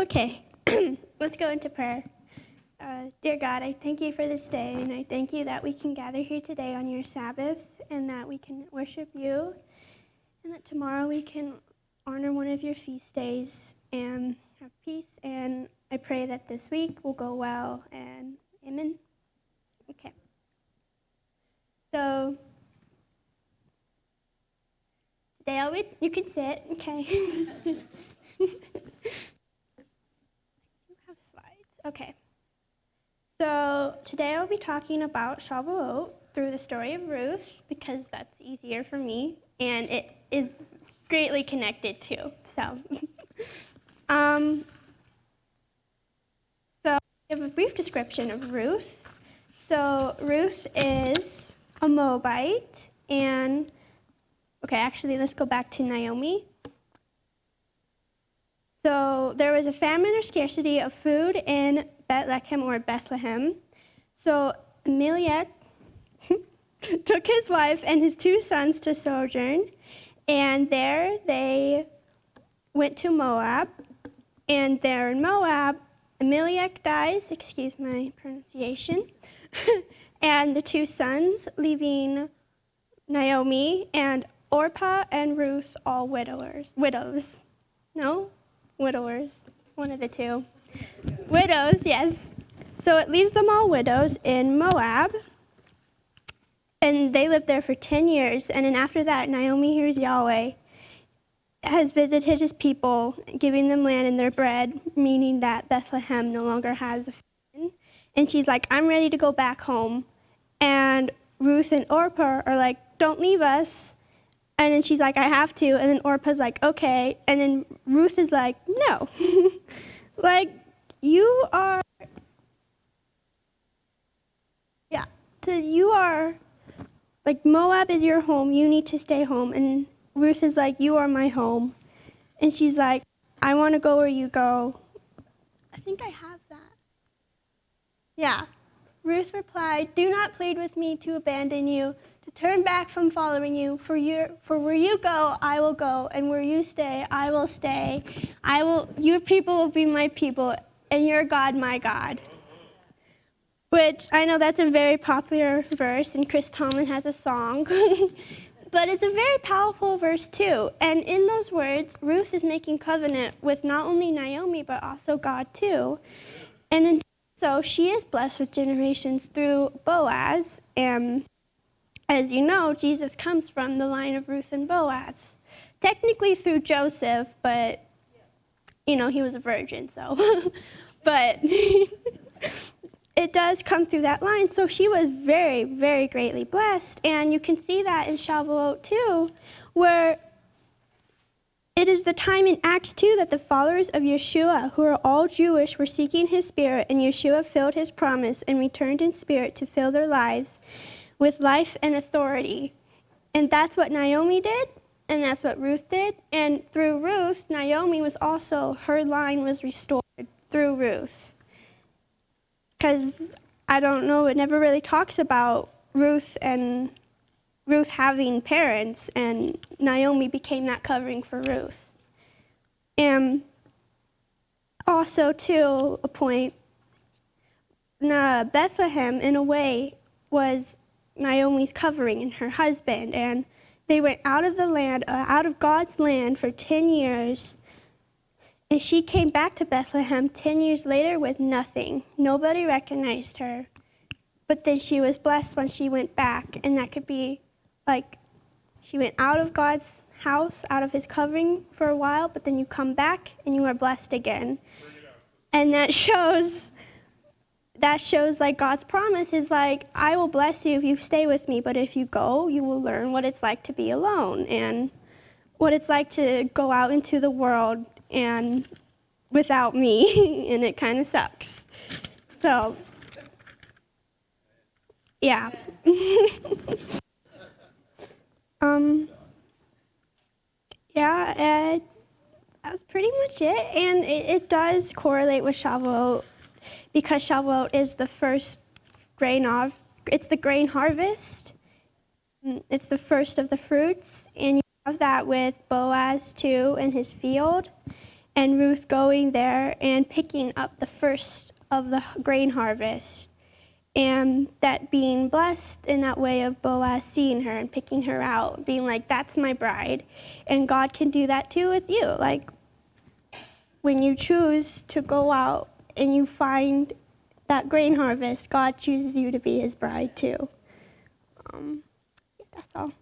Okay, let's go into prayer. Dear God, I thank you for this day, and I thank you that we can gather here today on your Sabbath, and that we can worship you, and that tomorrow we can honor one of your feast days and have peace. And I pray that this week will go well, and amen. Okay. So today you can sit, okay. You have slides. Okay. So today I'll be talking about Shavout through the story of Ruth, because that's easier for me, and it is greatly connected too. So, so I have a brief description of Ruth. So Ruth is a Moabite, and actually let's go back to Naomi. So there was a famine or scarcity of food in Bethlehem. So Elimelech took his wife and his 2 sons to sojourn, and there they went to Moab. And there in Moab, Elimelech dies, excuse my pronunciation, and the 2 sons, leaving Naomi and Orpah and Ruth, all widows. No? Widowers. One of the 2. Widows, yes. So it leaves them all widows in Moab. And they lived there for 10 years. And then after that, Naomi hears Yahweh has visited his people, giving them land and their bread, meaning that Bethlehem no longer has a famine. And she's like, I'm ready to go back home. And Ruth and Orpah are like, don't leave us. And then she's like, I have to. And then Orpah's like, okay. And then Ruth is like, no. Like, you are, like, Moab is your home. You need to stay home. And Ruth is like, you are my home. And she's like, I want to go where you go. I think I have that. Yeah. Ruth replied, do not plead with me to abandon you, to turn back from following you. For where you go, I will go, and where you stay, I will stay. Your people will be my people, and your God, my God. Which, I know that's a very popular verse, and Chris Tomlin has a song. But it's a very powerful verse, too. And in those words, Ruth is making covenant with not only Naomi, but also God, too. And so she is blessed with generations through Boaz. And as you know, Jesus comes from the line of Ruth and Boaz. Technically through Joseph, but, he was a virgin, so. But it does come through that line. So she was very, very greatly blessed. And you can see that in Shavout too, where it is the time in Acts 2 that the followers of Yeshua, who are all Jewish, were seeking his spirit, and Yeshua filled his promise and returned in spirit to fill their lives with life and authority. And that's what Naomi did, and that's what Ruth did. And through Ruth, Naomi was also, her line was restored through Ruth. Because, I don't know, it never really talks about Ruth having parents, and Naomi became that covering for Ruth. And also, too, a point, Bethlehem, in a way, was Naomi's covering and her husband, and they went out of the land, out of God's land for 10 years, and she came back to Bethlehem 10 years later with nothing. Nobody recognized her. But then she was blessed when she went back. And that could be like she went out of God's house, out of his covering for a while, but then you come back and you are blessed again. And that shows like God's promise is like, I will bless you if you stay with me, but if you go, you will learn what it's like to be alone and what it's like to go out into the world and without me, and it kind of sucks. So, yeah. That's pretty much it. And it does correlate with Shavuot, because Shavuot is the first it's the grain harvest. It's the first of the fruits, and you have that with Boaz too in his field. and Ruth going there and picking up the first of the grain harvest, and that being blessed in that way of Boaz seeing her and picking her out, being like, that's my bride. And God can do that too with you. Like, when you choose to go out and you find that grain harvest, God chooses you to be his bride too. That's all.